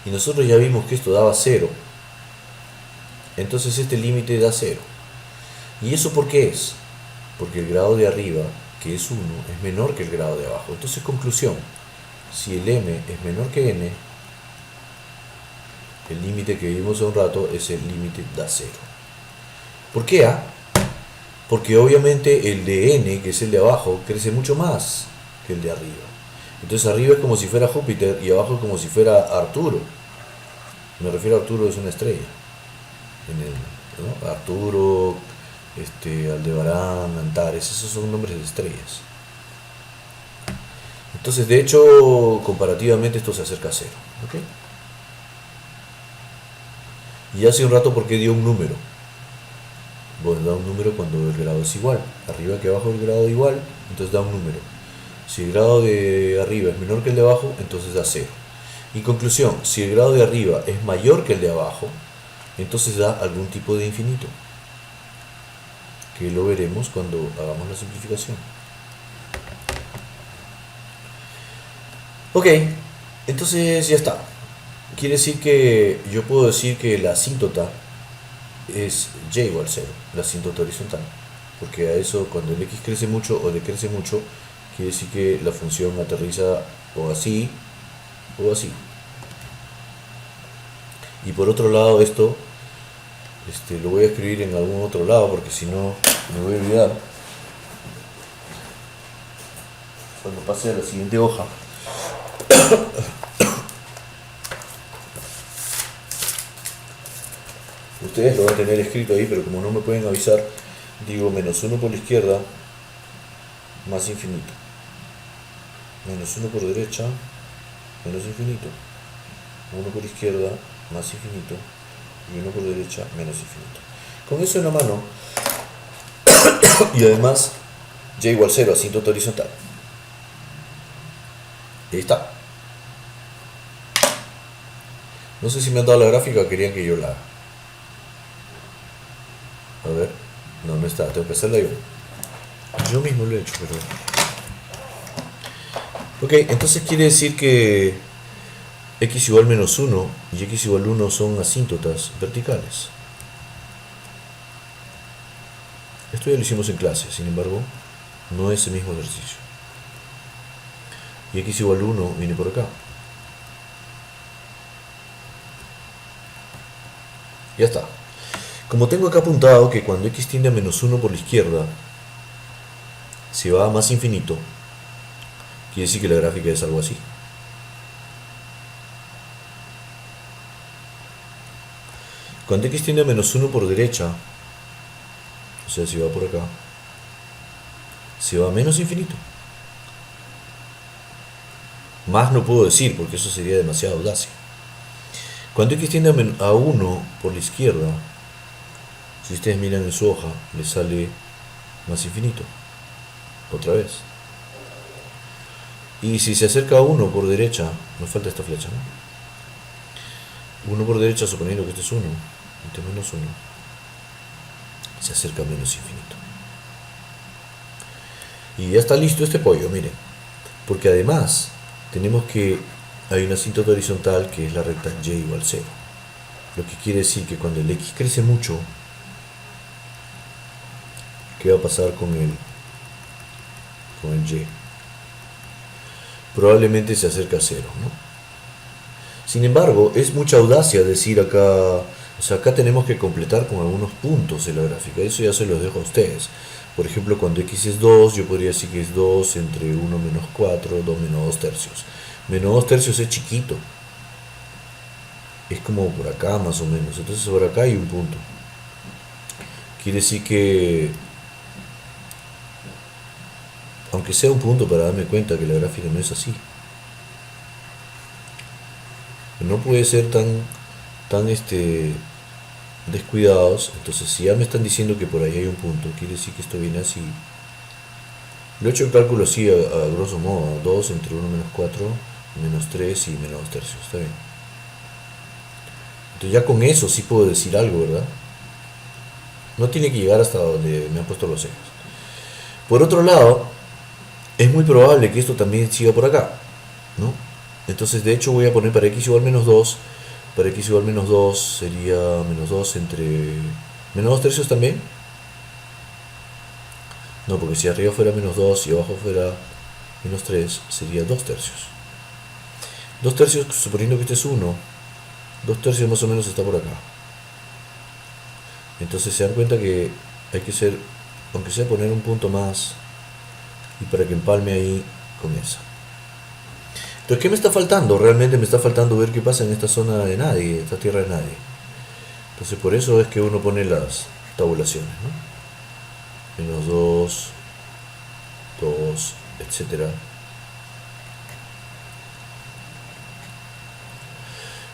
y nosotros ya vimos que esto daba 0, entonces este límite da 0. ¿Y eso por qué es? Porque el grado de arriba que es 1, es menor que el grado de abajo. Entonces, conclusión, si el m es menor que n, el límite que vimos hace un rato es el límite da 0. ¿Por qué A? Porque obviamente el de n, que es el de abajo, crece mucho más que el de arriba. Entonces arriba es como si fuera Júpiter y abajo es como si fuera Arturo. Me refiero a Arturo, es una estrella. ¿No? Arturo, Aldebarán, Antares, esos son nombres de estrellas. Entonces, de hecho, comparativamente esto se acerca a 0. ¿Okay? Y hace un rato, ¿por qué dio un número? Bueno, da un número cuando el grado es igual. Arriba que abajo el grado es igual, entonces da un número. Si el grado de arriba es menor que el de abajo, entonces da 0. Y conclusión, si el grado de arriba es mayor que el de abajo, entonces da algún tipo de infinito, que lo veremos cuando hagamos la simplificación. Ok, entonces ya está. Quiere decir que yo puedo decir que la asíntota es y igual 0, la asíntota horizontal. Porque a eso, cuando el x crece mucho o decrece mucho, quiere decir que la función aterriza o así o así. Y por otro lado, esto lo voy a escribir en algún otro lado porque si no me voy a olvidar cuando pase a la siguiente hoja. Ustedes lo van a tener escrito ahí, pero como no me pueden avisar, digo menos 1 por la izquierda más infinito, menos 1 por derecha menos infinito, 1 por izquierda más infinito y 1 por derecha menos infinito. Con eso en la mano y además y igual 0, asíntota horizontal. Ahí está. No sé si me han dado la gráfica o querían que yo la haga. A ver, no está, tengo que hacerla yo. Yo mismo lo he hecho, pero... Ok, entonces quiere decir que x igual menos 1 y x igual 1 son asíntotas verticales. Esto ya lo hicimos en clase, sin embargo, no es el mismo ejercicio. Y x igual 1 viene por acá. Ya está. Como tengo acá apuntado que cuando x tiende a menos 1 por la izquierda, se va a más infinito, quiere decir que la gráfica es algo así. Cuando x tiende a menos 1 por derecha, o sea, si va por acá, se va a menos infinito. Más no puedo decir porque eso sería demasiada audacia. Cuando x tiende a 1 por la izquierda, si ustedes miran en su hoja, le sale más infinito. Otra vez. Y si se acerca a 1 por derecha, nos falta esta flecha, ¿no? 1 por derecha, suponiendo que este es 1, este es menos 1, se acerca a menos infinito. Y ya está listo este pollo, miren. Porque además, tenemos que hay una asíntota horizontal que es la recta y igual 0. Lo que quiere decir que cuando el x crece mucho, ¿qué va a pasar con el y? Probablemente se acerca a 0, ¿no? Sin embargo, es mucha audacia decir acá, o sea, acá tenemos que completar con algunos puntos en la gráfica, eso ya se los dejo a ustedes. Por ejemplo, cuando x es 2, yo podría decir que es 2 entre 1 menos 4, 2 menos 2 tercios. Menos 2 tercios es chiquito, es como por acá más o menos, entonces por acá hay un punto. Quiere decir que, aunque sea un punto para darme cuenta que la gráfica no es así, no puede ser tan descuidados. Entonces si ya me están diciendo que por ahí hay un punto, quiere decir que esto viene así. Lo he hecho el cálculo así a grosso modo, 2 entre 1 menos 4 menos 3 y menos 2 tercios, está bien. Entonces ya con eso sí puedo decir algo, ¿verdad? No tiene que llegar hasta donde me han puesto los ejes. Por otro lado, es muy probable que esto también siga por acá, ¿no? Entonces de hecho voy a poner para x igual menos 2, para x igual menos 2 sería menos 2 entre menos 2 tercios también. No, porque si arriba fuera menos 2 y abajo fuera menos 3, sería 2 tercios. 2 tercios, suponiendo que este es 1, 2 tercios más o menos está por acá. Entonces se dan cuenta que hay que ser, aunque sea poner un punto más, y para que empalme ahí con esa. Entonces, ¿qué me está faltando? Realmente me está faltando ver qué pasa en esta zona de nadie, esta tierra de nadie. Entonces por eso es que uno pone las tabulaciones, ¿no? Menos 2, 2, etcétera.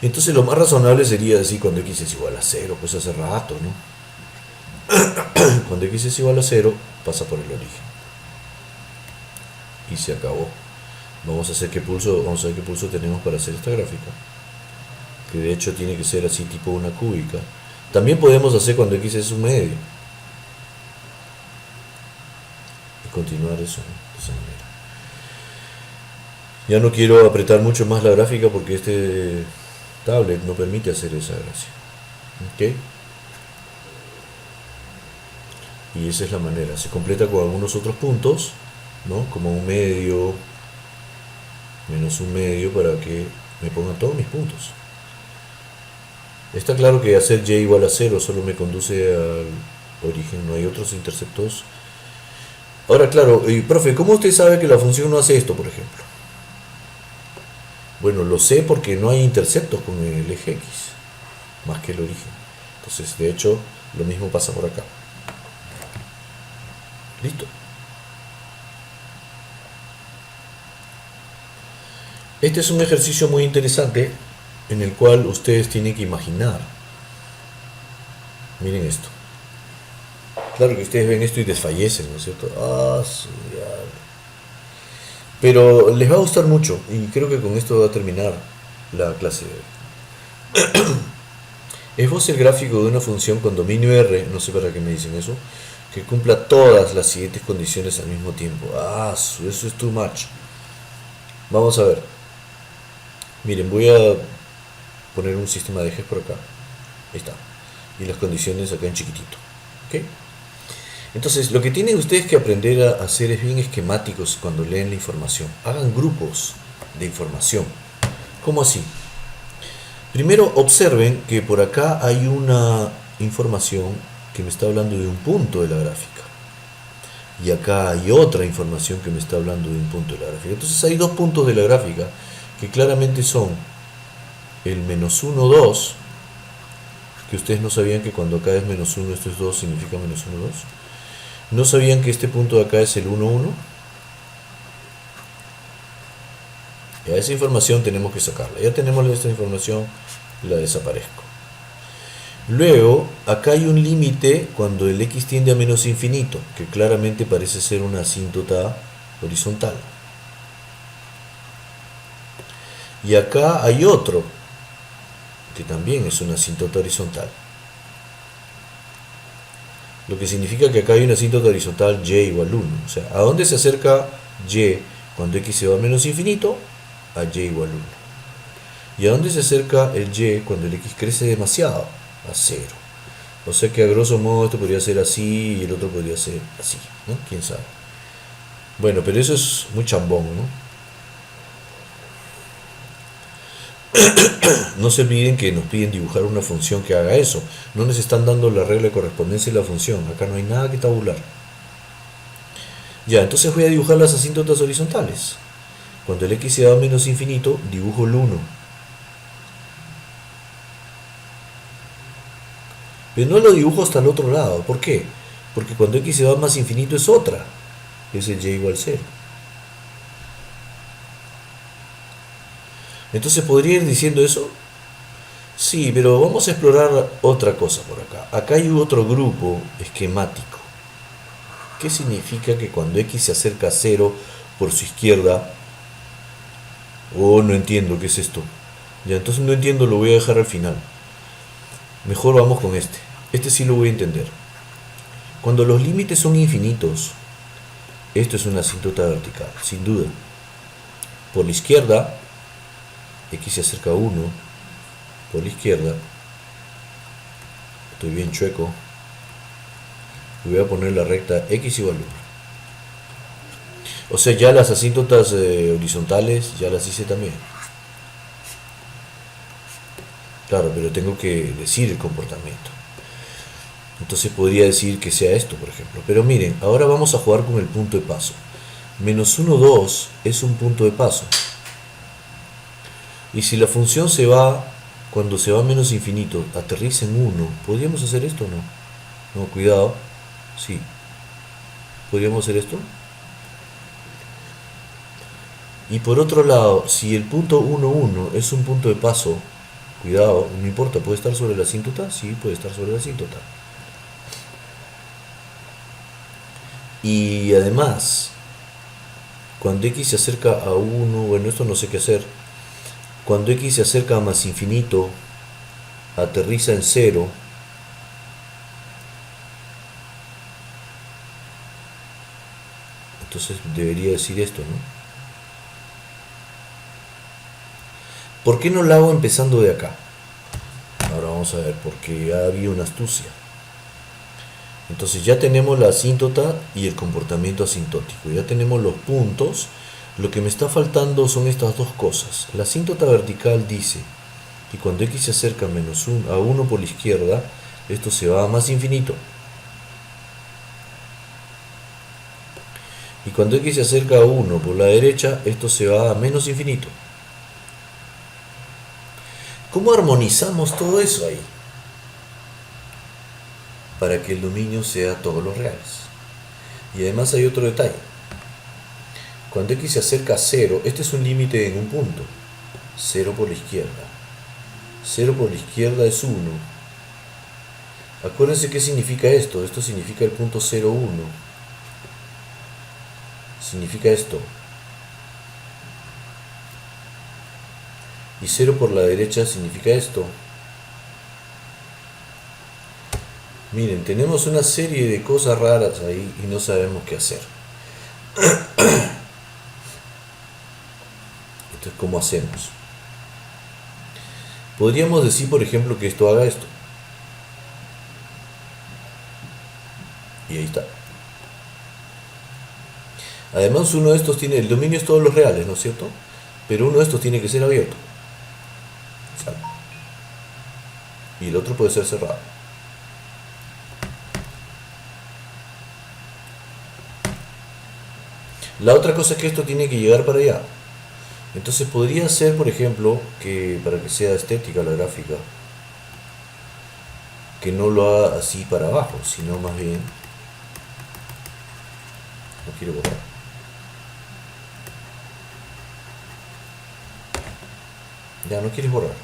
Entonces lo más razonable sería decir cuando x es igual a 0, pues hace rato, ¿no? Cuando x es igual a 0, pasa por el origen. Y se acabó. Vamos a ver qué pulso tenemos para hacer esta gráfica. Que de hecho tiene que ser así tipo una cúbica. También podemos hacer cuando x es un medio. Y continuar eso, ¿no? De esa manera. Ya no quiero apretar mucho más la gráfica porque este tablet no permite hacer esa gracia. ¿Ok? Y esa es la manera. Se completa con algunos otros puntos, ¿no? Como un medio, menos un medio, para que me pongan todos mis puntos. Está claro que hacer y igual a 0 solo me conduce al origen, no hay otros interceptos. Ahora, claro, profe, ¿cómo usted sabe que la función no hace esto, por ejemplo? Bueno, lo sé porque no hay interceptos con el eje X, más que el origen. Entonces, de hecho, lo mismo pasa por acá. Listo. Este es un ejercicio muy interesante en el cual ustedes tienen que imaginar. Miren esto. Claro que ustedes ven esto y desfallecen, ¿no es cierto? Pero les va a gustar mucho y creo que con esto va a terminar la clase de hoy. Esboce el gráfico de una función con dominio R, no sé para qué me dicen eso, que cumpla todas las siguientes condiciones al mismo tiempo. Eso es too much. Vamos a ver. Miren, voy a poner un sistema de ejes por acá. Ahí está. Y las condiciones acá en chiquitito. ¿Ok? Entonces, lo que tienen ustedes que aprender a hacer es bien esquemáticos cuando leen la información. Hagan grupos de información. ¿Cómo así? Primero, observen que por acá hay una información que me está hablando de un punto de la gráfica. Y acá hay otra información que me está hablando de un punto de la gráfica. Entonces hay dos puntos de la gráfica que claramente son el menos 1, 2, que ustedes no sabían que cuando acá es menos 1, esto es 2, significa menos 1, 2. ¿No sabían que este punto de acá es el 1, 1? Y a esa información tenemos que sacarla. Ya tenemos esta información, la desaparezco. Luego, acá hay un límite cuando el x tiende a menos infinito, que claramente parece ser una asíntota horizontal. Y acá hay otro, que también es una asíntota horizontal. Lo que significa que acá hay una asíntota horizontal y igual 1. O sea, ¿a dónde se acerca y cuando x se va a menos infinito? A y igual 1. ¿Y a dónde se acerca el y cuando el x crece demasiado? A 0. O sea que a grosso modo esto podría ser así y el otro podría ser así, ¿no? ¿Quién sabe? Bueno, pero eso es muy chambón, ¿no? No se olviden que nos piden dibujar una función que haga eso. No nos están dando la regla de correspondencia de la función. Acá no hay nada que tabular. Ya, entonces voy a dibujar las asíntotas horizontales. Cuando el x se va a menos infinito, dibujo el 1. Pero no lo dibujo hasta el otro lado. ¿Por qué? Porque cuando x se va a más infinito es otra. Es el y igual 0. Entonces, ¿podría ir diciendo eso? Sí, pero vamos a explorar otra cosa por acá. Acá hay otro grupo esquemático. ¿Qué significa que cuando x se acerca a 0 por su izquierda? No entiendo qué es esto. Ya, entonces no entiendo, lo voy a dejar al final. Mejor vamos con este. Este sí lo voy a entender. Cuando los límites son infinitos, esto es una asíntota vertical, sin duda. Por la izquierda, x se acerca a 1. Por la izquierda, estoy bien chueco, y voy a poner la recta x igual a 1. O sea, ya las asíntotas horizontales ya las hice también. Claro, pero tengo que decir el comportamiento. Entonces podría decir que sea esto, por ejemplo. Pero miren, ahora vamos a jugar con el punto de paso. Menos 1, 2 es un punto de paso. Y si la función se va, cuando se va a menos infinito, aterriza en 1, ¿podríamos hacer esto o no? No, cuidado. Sí. ¿Podríamos hacer esto? Y por otro lado, si el punto 1, 1 es un punto de paso, cuidado, no importa, ¿puede estar sobre la asíntota? Sí, puede estar sobre la asíntota. Y además, cuando x se acerca a 1, bueno, esto no sé qué hacer. Cuando x se acerca a más infinito, aterriza en 0. Entonces debería decir esto, ¿no? ¿Por qué no lo hago empezando de acá? Ahora vamos a ver, porque ha habido una astucia. Entonces ya tenemos la asíntota y el comportamiento asintótico. Ya tenemos los puntos. Lo que me está faltando son estas dos cosas. La asíntota vertical dice que cuando x se acerca a 1 por la izquierda, esto se va a más infinito. Y cuando x se acerca a 1 por la derecha, esto se va a menos infinito. ¿Cómo armonizamos todo eso ahí? Para que el dominio sea todos los reales. Y además hay otro detalle. Cuando x se acerca a 0, este es un límite en un punto. 0 por la izquierda. 0 por la izquierda es 1. Acuérdense qué significa esto. Esto significa el punto 0, 1. Significa esto. Y 0 por la derecha significa esto. Miren, tenemos una serie de cosas raras ahí y no sabemos qué hacer. Entonces, ¿cómo hacemos? Podríamos decir, por ejemplo, que esto haga esto. Y ahí está. Además, uno de estos tiene, el dominio es todos los reales, ¿no es cierto? Pero uno de estos tiene que ser abierto. ¿Sale? Y el otro puede ser cerrado. La otra cosa es que esto tiene que llegar para allá. Entonces podría ser, por ejemplo, que para que sea estética la gráfica, que no lo haga así para abajo, sino más bien... No quiero borrar. Ya, no quieres borrar.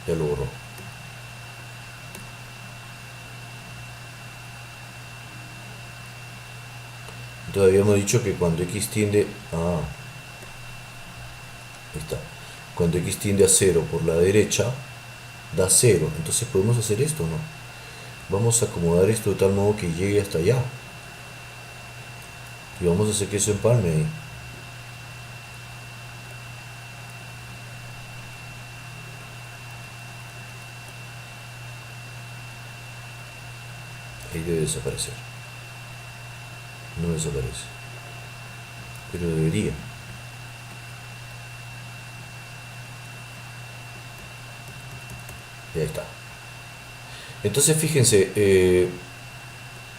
Ya lo borró. Entonces habíamos dicho que cuando x tiende a... Ahí está. Cuando x tiende a 0 por la derecha, da 0. Entonces podemos hacer esto, ¿no? Vamos a acomodar esto de tal modo que llegue hasta allá. Y vamos a hacer que eso empalme ahí. Ahí debe desaparecer. No desaparece. Pero debería. Y ahí está. Entonces fíjense,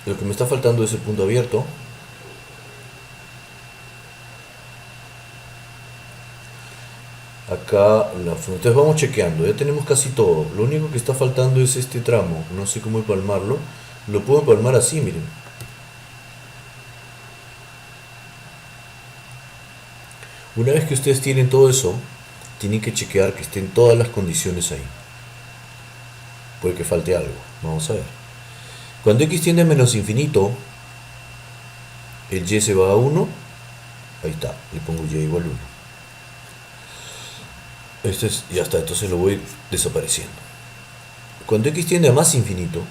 lo que me está faltando es el punto abierto. Acá entonces vamos chequeando, ya tenemos casi todo. Lo único que está faltando es este tramo. No sé cómo empalmarlo. Lo puedo empalmar así, miren. Una vez que ustedes tienen todo eso, tienen que chequear que estén todas las condiciones ahí. Puede que falte algo. Vamos a ver. Cuando x tiende a menos infinito, el y se va a 1. Ahí está. Le pongo y igual a 1. Ya está. Entonces lo voy desapareciendo. Cuando x tiende a más infinito,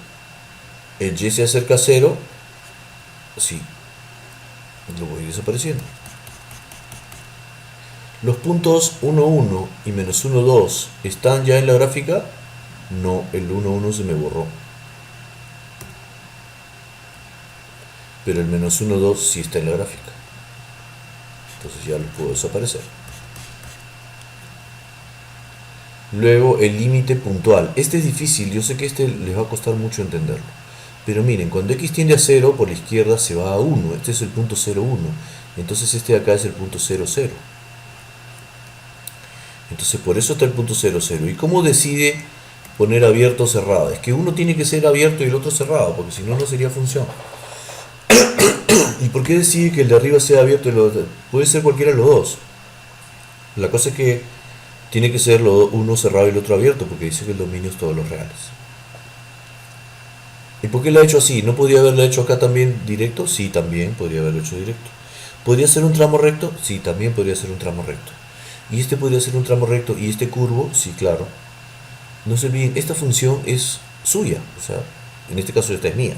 el y se acerca a 0. Sí. Lo voy desapareciendo. Los puntos 1, 1 y menos 1, 2 ¿están ya en la gráfica? No, el 1, 1 se me borró. pero el menos 1, 2 sí está en la gráfica. Entonces ya lo puedo desaparecer. Luego el límite puntual. Este es difícil, yo sé que este les va a costar mucho entenderlo. Pero miren, cuando x tiende a 0, por la izquierda se va a 1. Este es el punto 0,1. Entonces este de acá es el punto 0,0. Entonces por eso está el punto 0,0. ¿Y cómo decide poner abierto o cerrado? Es que uno tiene que ser abierto y el otro cerrado, porque si no, no sería función. ¿Y por qué decide que el de arriba sea abierto y el otro? Puede ser cualquiera de los dos. La cosa es que tiene que ser uno cerrado y el otro abierto, porque dice que el dominio es todos los reales. ¿Y por qué lo ha hecho así? ¿No podría haberlo hecho acá también directo? Sí, también podría haberlo hecho directo. ¿Podría ser un tramo recto? Sí, también podría ser un tramo recto. ¿Y este podría ser un tramo recto y este curvo? Sí, claro. No se olviden, esta función es suya, o sea, en este caso esta es mía.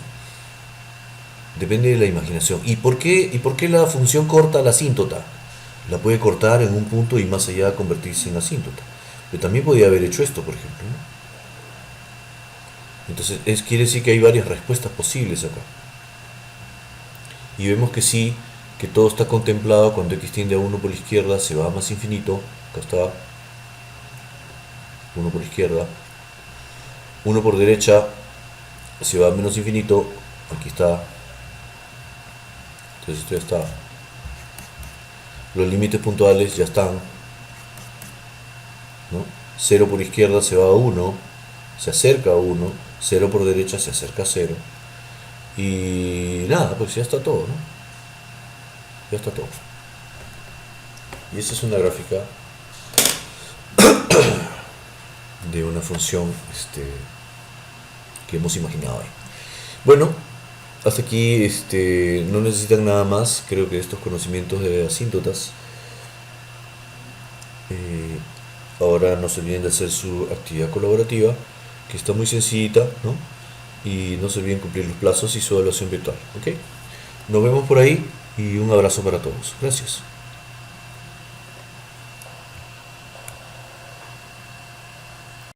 Depende de la imaginación. ¿Y por qué la función corta la asíntota? La puede cortar en un punto y más allá convertirse en asíntota. Pero también podría haber hecho esto, por ejemplo, ¿no? Entonces, quiere decir que hay varias respuestas posibles acá. Y vemos que sí, que todo está contemplado cuando x tiende a 1 por la izquierda, se va a más infinito. Acá está 1 por la izquierda. 1 por derecha, se va a menos infinito. Aquí está. Entonces esto ya está. Los límites puntuales ya están, ¿no? 0 por izquierda se va a 1, se acerca a 1, 0 por derecha se acerca a 0. Y nada, pues ya está todo, ¿no? Ya está todo. Y esta es una gráfica de una función que hemos imaginado ahí. Bueno, hasta aquí no necesitan nada más, creo que estos conocimientos de asíntotas. Ahora no se olviden de hacer su actividad colaborativa, que está muy sencillita, ¿no? Y no se olviden cumplir los plazos y su evaluación virtual, ¿ok? Nos vemos por ahí y un abrazo para todos. Gracias.